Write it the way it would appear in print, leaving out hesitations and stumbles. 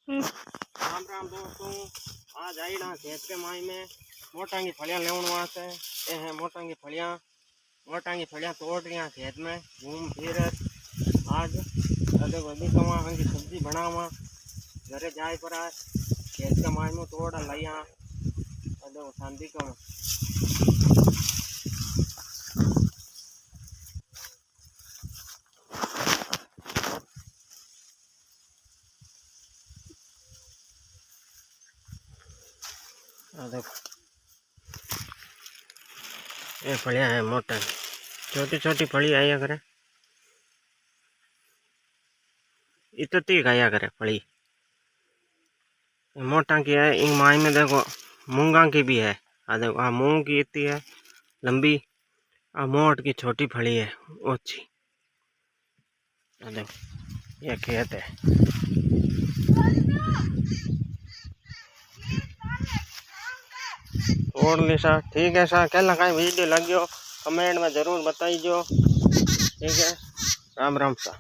राम राम दोस्तों, आज आई ना खेत के माई में मोटा की फलियां लेवन वास्ते। ये है मोटा की फलियां तोड़ रही खेत में घूम फिर। आज अदे कमा की सब्जी बनावा घरे जाए पर आज खेत के माई में तोड़ लिया अदे शांति कमा। देखो ये फलियां है मोटा की, छोटी छोटी फली आया करे, इतनी खाया करे फली। मोटा की है इन माई में देखो मूंगा की भी है। आ देखो आ मूंग की इतनी है लंबी, आ मोट की छोटी फली है ओछी। आ देखो ये खेत है। तोड़ ली सा, ठीक है सा। क्या कहीं वीडियो लग गयो कमेंट में जरूर बताइए। ठीक है, राम राम सा।